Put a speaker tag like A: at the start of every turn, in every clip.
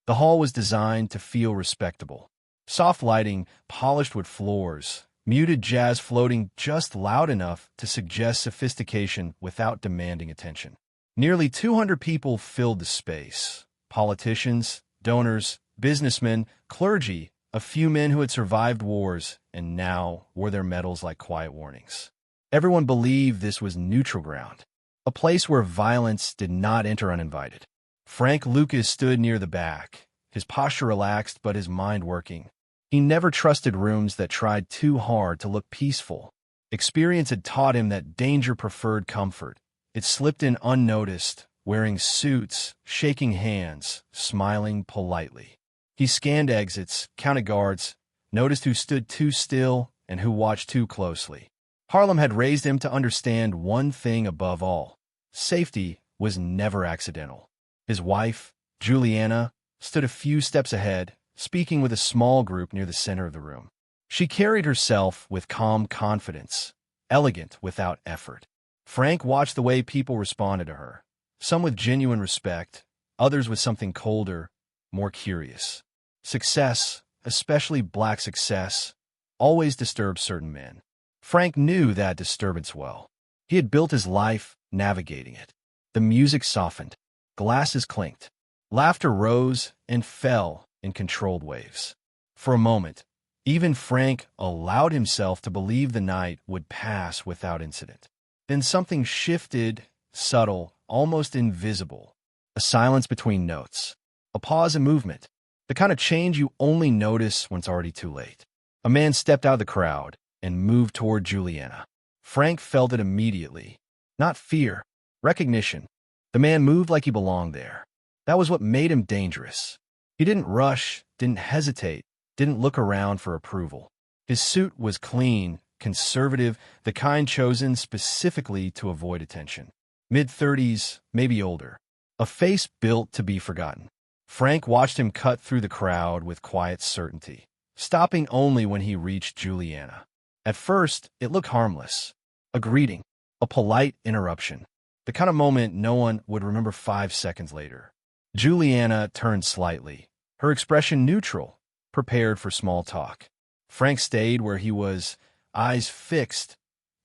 A: The hall was designed to feel respectable. Soft lighting, polished wood floors, muted jazz floating just loud enough to suggest sophistication without demanding attention. Nearly 200 people filled the space. Politicians, donors, businessmen, clergy, a few men who had survived wars and now wore their medals like quiet warnings. Everyone believed this was neutral ground, a place where violence did not enter uninvited. Frank Lucas stood near the back, his posture relaxed but his mind working. He never trusted rooms that tried too hard to look peaceful. Experience had taught him that danger preferred comfort. It slipped in unnoticed, wearing suits, shaking hands, smiling politely. He scanned exits, counted guards, noticed who stood too still and who watched too closely. Harlem had raised him to understand one thing above all. Safety was never accidental. His wife, Juliana, stood a few steps ahead, speaking with a small group near the center of the room. She carried herself with calm confidence, elegant without effort. Frank watched the way people responded to her, some with genuine respect, others with something colder, more curious. Success, especially black success, always disturbed certain men. Frank knew that disturbance well. He had built his life navigating it. The music softened. Glasses clinked. Laughter rose and fell in controlled waves. For a moment, even Frank allowed himself to believe the night would pass without incident. Then something shifted, subtle, almost invisible. A silence between notes. A pause in movement. The kind of change you only notice when it's already too late. A man stepped out of the crowd and moved toward Juliana. Frank felt it immediately. Not fear, recognition. The man moved like he belonged there. That was what made him dangerous. He didn't rush, didn't hesitate, didn't look around for approval. His suit was clean, conservative, the kind chosen specifically to avoid attention. Mid-30s, maybe older. A face built to be forgotten. Frank watched him cut through the crowd with quiet certainty, stopping only when he reached Juliana. At first, it looked harmless. A greeting, a polite interruption. The kind of moment no one would remember 5 seconds later. Juliana turned slightly, her expression neutral, prepared for small talk. Frank stayed where he was, eyes fixed,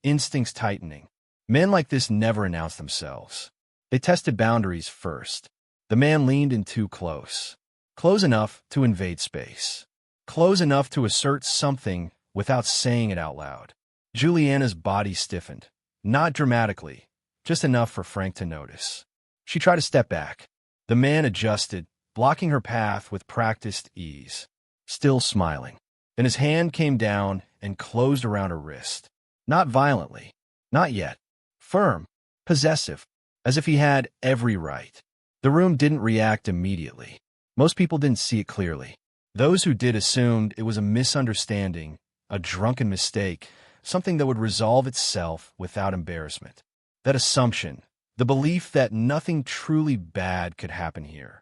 A: instincts tightening. Men like this never announced themselves. They tested boundaries first. The man leaned in too close. Close enough to invade space. Close enough to assert something without saying it out loud. Juliana's body stiffened, not dramatically, just enough for Frank to notice. She tried to step back. The man adjusted, blocking her path with practiced ease, still smiling. Then his hand came down and closed around her wrist. Not violently, not yet. Firm, possessive, as if he had every right. The room didn't react immediately. Most people didn't see it clearly. Those who did assumed it was a misunderstanding, a drunken mistake, something that would resolve itself without embarrassment. That assumption, the belief that nothing truly bad could happen here,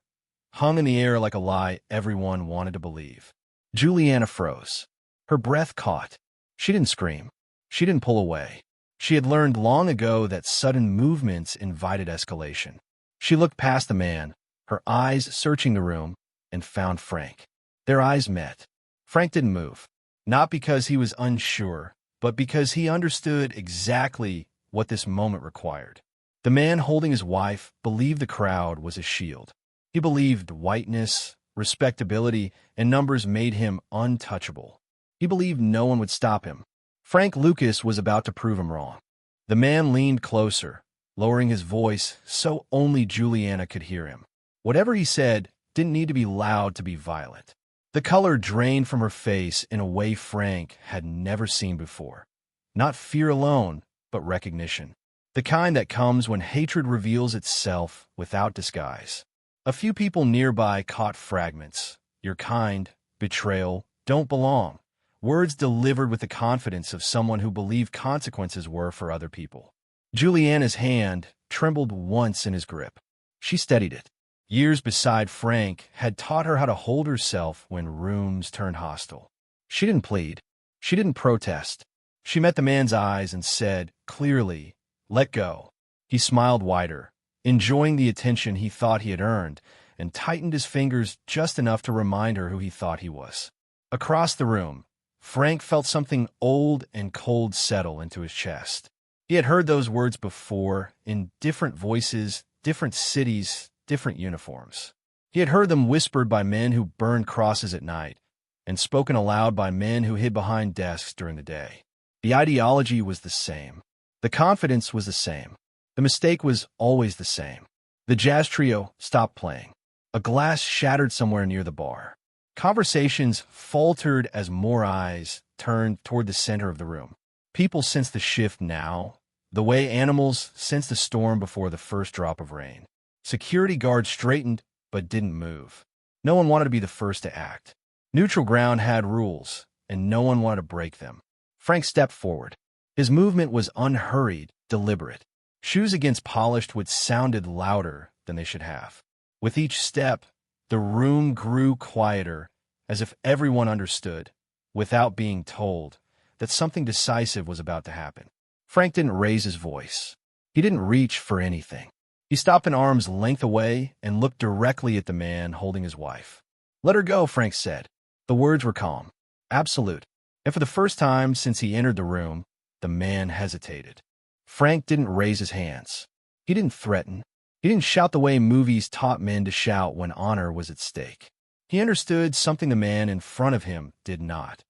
A: hung in the air like a lie everyone wanted to believe. Juliana froze. Her breath caught. She didn't scream. She didn't pull away. She had learned long ago that sudden movements invited escalation. She looked past the man, her eyes searching the room, and found Frank. Their eyes met. Frank didn't move, not because he was unsure, but because he understood exactly what this moment required. The man holding his wife believed the crowd was a shield. He believed whiteness, respectability, and numbers made him untouchable. He believed no one would stop him. Frank Lucas was about to prove him wrong. The man leaned closer, lowering his voice so only Juliana could hear him. Whatever he said didn't need to be loud to be violent. The color drained from her face in a way Frank had never seen before. Not fear alone, but recognition. The kind that comes when hatred reveals itself without disguise. A few people nearby caught fragments. You're kind, betrayal, don't belong. Words delivered with the confidence of someone who believed consequences were for other people. Juliana's hand trembled once in his grip. She steadied it. Years beside Frank had taught her how to hold herself when rooms turned hostile. She didn't plead. She didn't protest. She met the man's eyes and said, clearly, "Let go." He smiled wider, enjoying the attention he thought he had earned, and tightened his fingers just enough to remind her who he thought he was. Across the room, Frank felt something old and cold settle into his chest. He had heard those words before, in different voices, different cities, different uniforms. He had heard them whispered by men who burned crosses at night, and spoken aloud by men who hid behind desks during the day. The ideology was the same. The confidence was the same. The mistake was always the same. The jazz trio stopped playing. A glass shattered somewhere near the bar. Conversations faltered as more eyes turned toward the center of the room. People sensed the shift now, the way animals sense the storm before the first drop of rain. Security guards straightened but didn't move. No one wanted to be the first to act. Neutral ground had rules, and no one wanted to break them. Frank stepped forward. His movement was unhurried, deliberate. Shoes against polished wood sounded louder than they should have. With each step, the room grew quieter, as if everyone understood, without being told, that something decisive was about to happen. Frank didn't raise his voice. He didn't reach for anything. He stopped an arm's length away and looked directly at the man holding his wife. "Let her go," Frank said. The words were calm, absolute, and for the first time since he entered the room, the man hesitated. Frank didn't raise his hands. He didn't threaten. He didn't shout the way movies taught men to shout when honor was at stake. He understood something the man in front of him did not.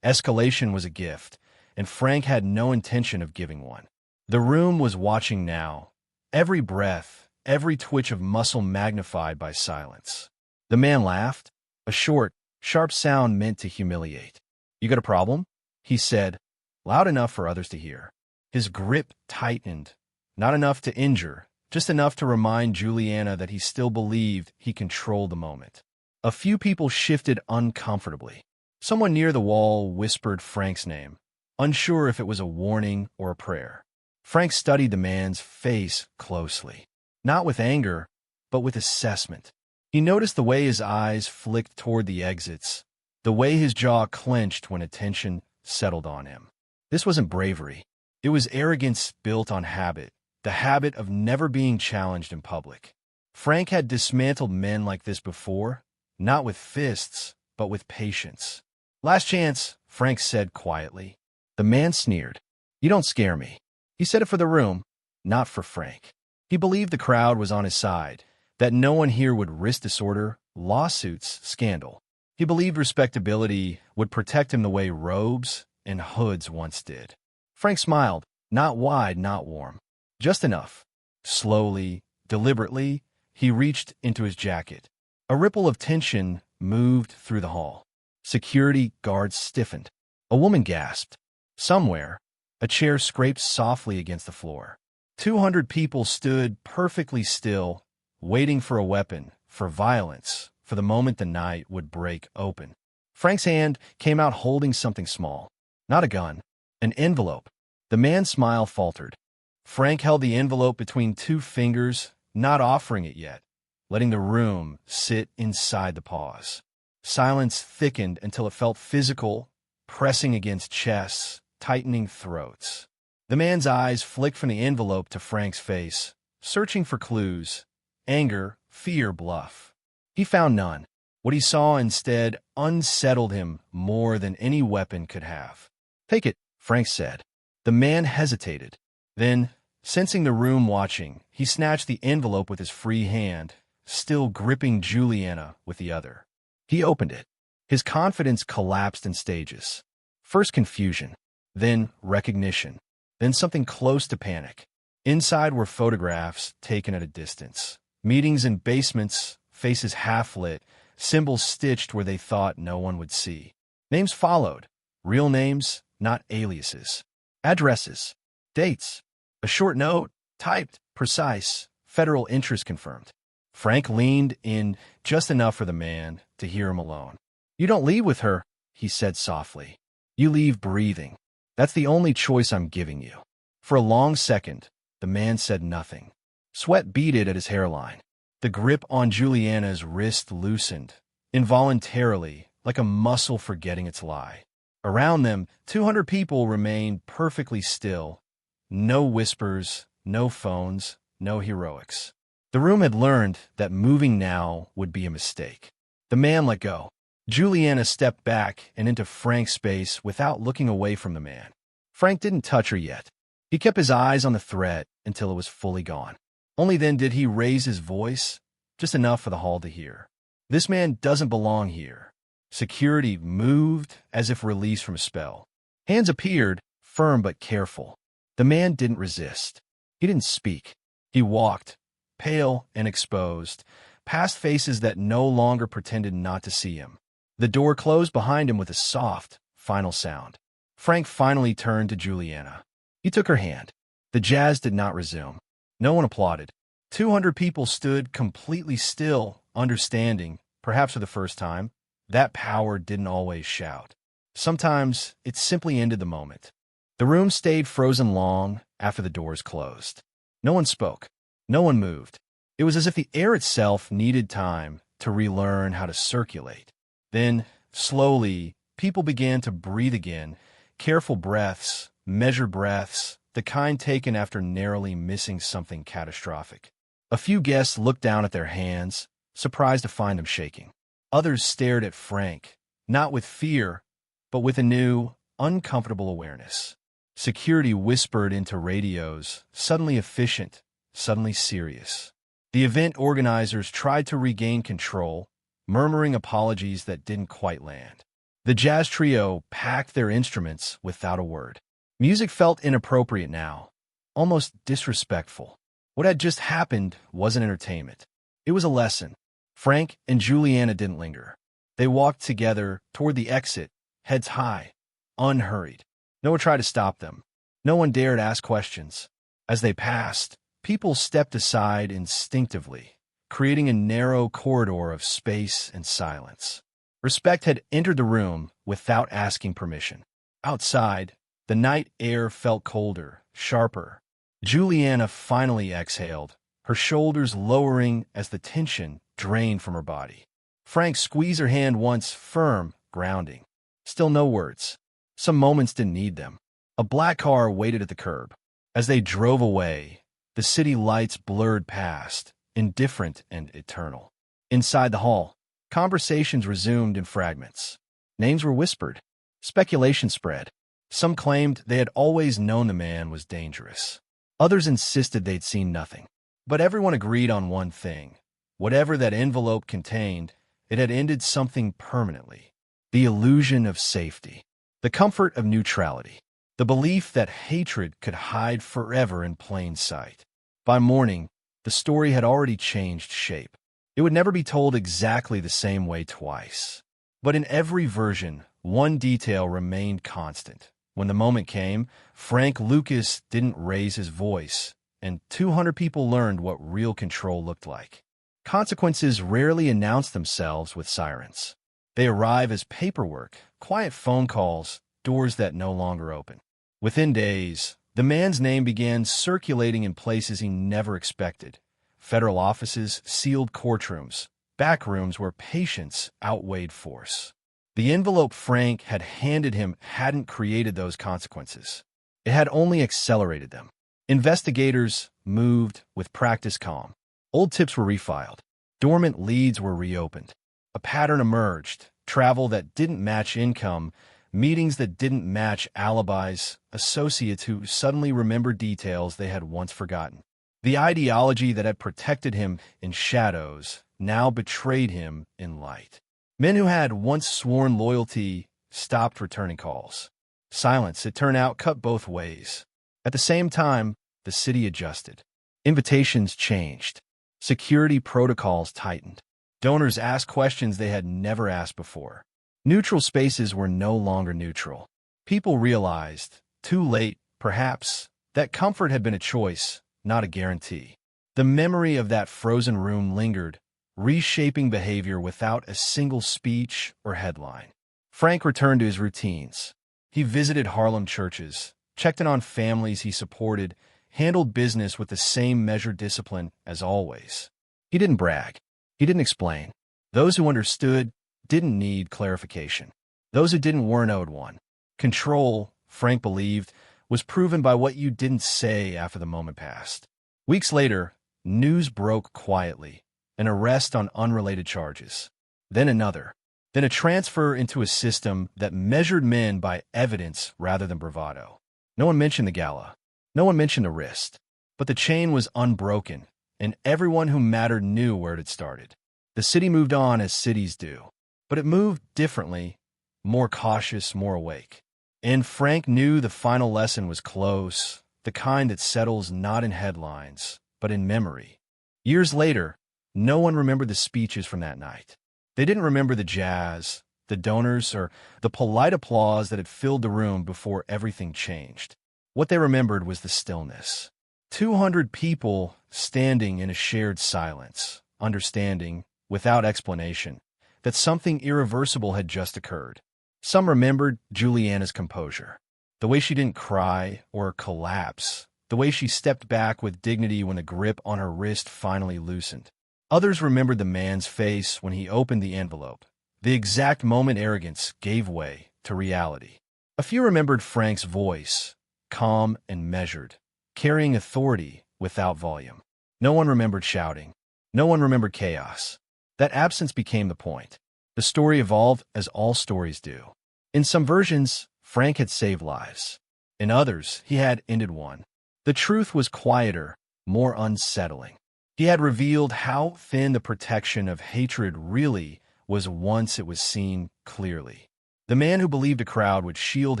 A: Escalation was a gift, and Frank had no intention of giving one. The room was watching now, every breath, every twitch of muscle magnified by silence. The man laughed, a short, sharp sound meant to humiliate. "You got a problem?" he said, loud enough for others to hear. His grip tightened, not enough to injure, just enough to remind Juliana that he still believed he controlled the moment. A few people shifted uncomfortably. Someone near the wall whispered Frank's name, unsure if it was a warning or a prayer. Frank studied the man's face closely, not with anger, but with assessment. He noticed the way his eyes flicked toward the exits, the way his jaw clenched when attention settled on him. This wasn't bravery. It was arrogance built on habit, the habit of never being challenged in public. Frank had dismantled men like this before, not with fists, but with patience. "Last chance," Frank said quietly. The man sneered. "You don't scare me." He said it for the room, not for Frank. He believed the crowd was on his side, that no one here would risk disorder, lawsuits, scandal. He believed respectability would protect him the way robes and hoods once did. Frank smiled, not wide, not warm, just enough. Slowly, deliberately, he reached into his jacket. A ripple of tension moved through the hall. Security guards stiffened. A woman gasped. Somewhere, a chair scraped softly against the floor. 200 people stood perfectly still, waiting for a weapon, for violence, for the moment the night would break open. Frank's hand came out holding something small. Not a gun, an envelope. The man's smile faltered. Frank held the envelope between two fingers, not offering it yet, letting the room sit inside the pause. Silence thickened until it felt physical, pressing against chests, tightening throats. The man's eyes flicked from the envelope to Frank's face, searching for clues. Anger, fear, bluff. He found none. What he saw instead unsettled him more than any weapon could have. "Take it," Frank said. The man hesitated. Then, sensing the room watching, he snatched the envelope with his free hand, still gripping Juliana with the other. He opened it. His confidence collapsed in stages. First confusion, then recognition, then something close to panic. Inside were photographs taken at a distance. Meetings in basements, faces half-lit, symbols stitched where they thought no one would see. Names followed. Real names, not aliases. Addresses. Dates. A short note, typed, precise, federal interest confirmed. Frank leaned in just enough for the man to hear him alone. "You don't leave with her," he said softly. "You leave breathing. That's the only choice I'm giving you." For a long second, the man said nothing. Sweat beaded at his hairline. The grip on Juliana's wrist loosened, involuntarily, like a muscle forgetting its lie. Around them, 200 people remained perfectly still. No whispers, no phones, no heroics. The room had learned that moving now would be a mistake. The man let go. Juliana stepped back and into Frank's space without looking away from the man. Frank didn't touch her yet. He kept his eyes on the threat until it was fully gone. Only then did he raise his voice, just enough for the hall to hear. This man doesn't belong here. Security moved as if released from a spell. Hands appeared, firm but careful. The man didn't resist. He didn't speak. He walked, pale and exposed, past faces that no longer pretended not to see him. The door closed behind him with a soft, final sound. Frank finally turned to Juliana. He took her hand. The jazz did not resume. No one applauded. 200 people stood completely still, understanding, perhaps for the first time, that power didn't always shout. Sometimes it simply ended the moment. The room stayed frozen long after the doors closed. No one spoke. No one moved. It was as if the air itself needed time to relearn how to circulate. Then, slowly, people began to breathe again, careful breaths, measured breaths, the kind taken after narrowly missing something catastrophic. A few guests looked down at their hands, surprised to find them shaking. Others stared at Frank, not with fear, but with a new, uncomfortable awareness. Security whispered into radios, suddenly efficient, suddenly serious. The event organizers tried to regain control, murmuring apologies that didn't quite land. The jazz trio packed their instruments without a word. Music felt inappropriate now, almost disrespectful. What had just happened wasn't entertainment. It was a lesson. Frank and Juliana didn't linger. They walked together toward the exit, heads high, unhurried. No one tried to stop them. No one dared ask questions. As they passed, people stepped aside instinctively, creating a narrow corridor of space and silence. Respect had entered the room without asking permission. Outside, the night air felt colder, sharper. Juliana finally exhaled, her shoulders lowering as the tension drained from her body. Frank squeezed her hand once, firm, grounding. Still no words. Some moments didn't need them. A black car waited at the curb. As they drove away, the city lights blurred past, indifferent and eternal. Inside the hall, conversations resumed in fragments. Names were whispered. Speculation spread. Some claimed they had always known the man was dangerous. Others insisted they'd seen nothing. But everyone agreed on one thing. Whatever that envelope contained, it had ended something permanently. The illusion of safety. The comfort of neutrality. The belief that hatred could hide forever in plain sight. By morning, the story had already changed shape. It would never be told exactly the same way twice. But in every version, one detail remained constant. When the moment came, Frank Lucas didn't raise his voice, and 200 people learned what real control looked like. Consequences rarely announce themselves with sirens. They arrive as paperwork, quiet phone calls, doors that no longer open. Within days, the man's name began circulating in places he never expected. Federal offices, sealed courtrooms, back rooms where patience outweighed force. The envelope Frank had handed him hadn't created those consequences. It had only accelerated them. Investigators moved with practiced calm. Old tips were refiled. Dormant leads were reopened. A pattern emerged. Travel that didn't match income, meetings that didn't match alibis, associates who suddenly remembered details they had once forgotten. The ideology that had protected him in shadows now betrayed him in light. Men who had once sworn loyalty stopped returning calls. Silence, it turned out, cut both ways. At the same time, the city adjusted. Invitations changed. Security protocols tightened. Donors asked questions they had never asked before. Neutral spaces were no longer neutral. People realized, too late, perhaps, that comfort had been a choice, not a guarantee. The memory of that frozen room lingered, reshaping behavior without a single speech or headline. Frank returned to his routines. He visited Harlem churches, checked in on families he supported, handled business with the same measured discipline as always. He didn't brag. He didn't explain. Those who understood didn't need clarification. Those who didn't weren't owed one. Control, Frank believed, was proven by what you didn't say after the moment passed. Weeks later, news broke quietly, an arrest on unrelated charges, then another, then a transfer into a system that measured men by evidence rather than bravado. No one mentioned the gala. No one mentioned the wrist. But the chain was unbroken, and everyone who mattered knew where it had started. The city moved on as cities do, but it moved differently, more cautious, more awake. And Frank knew the final lesson was close, the kind that settles not in headlines, but in memory. Years later, no one remembered the speeches from that night. They didn't remember the jazz, the donors, or the polite applause that had filled the room before everything changed. What they remembered was the stillness. 200 people standing in a shared silence, understanding, without explanation, that something irreversible had just occurred. Some remembered Juliana's composure, the way she didn't cry or collapse, the way she stepped back with dignity when the grip on her wrist finally loosened. Others remembered the man's face when he opened the envelope, the exact moment arrogance gave way to reality. A few remembered Frank's voice, calm and measured, carrying authority without volume. No one remembered shouting. No one remembered chaos. That absence became the point. The story evolved as all stories do. In some versions, Frank had saved lives. In others, he had ended one. The truth was quieter, more unsettling. He had revealed how thin the protection of hatred really was once it was seen clearly. The man who believed a crowd would shield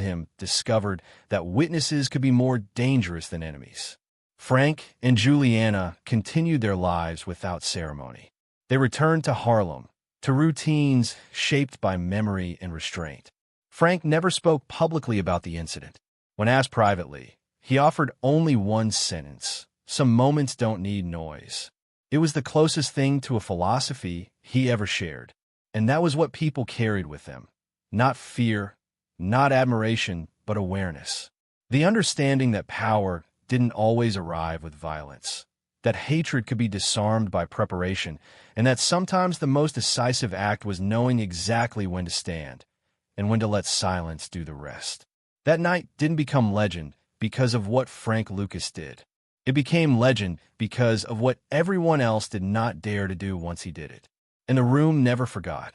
A: him discovered that witnesses could be more dangerous than enemies. Frank and Juliana continued their lives without ceremony. They returned to Harlem, to routines shaped by memory and restraint. Frank never spoke publicly about the incident. When asked privately, he offered only one sentence: "Some moments don't need noise." It was the closest thing to a philosophy he ever shared. And that was what people carried with them. Not fear, not admiration, but awareness. The understanding that power didn't always arrive with violence, that hatred could be disarmed by preparation, and that sometimes the most decisive act was knowing exactly when to stand and when to let silence do the rest. That night didn't become legend because of what Frank Lucas did. It became legend because of what everyone else did not dare to do once he did it. And the room never forgot.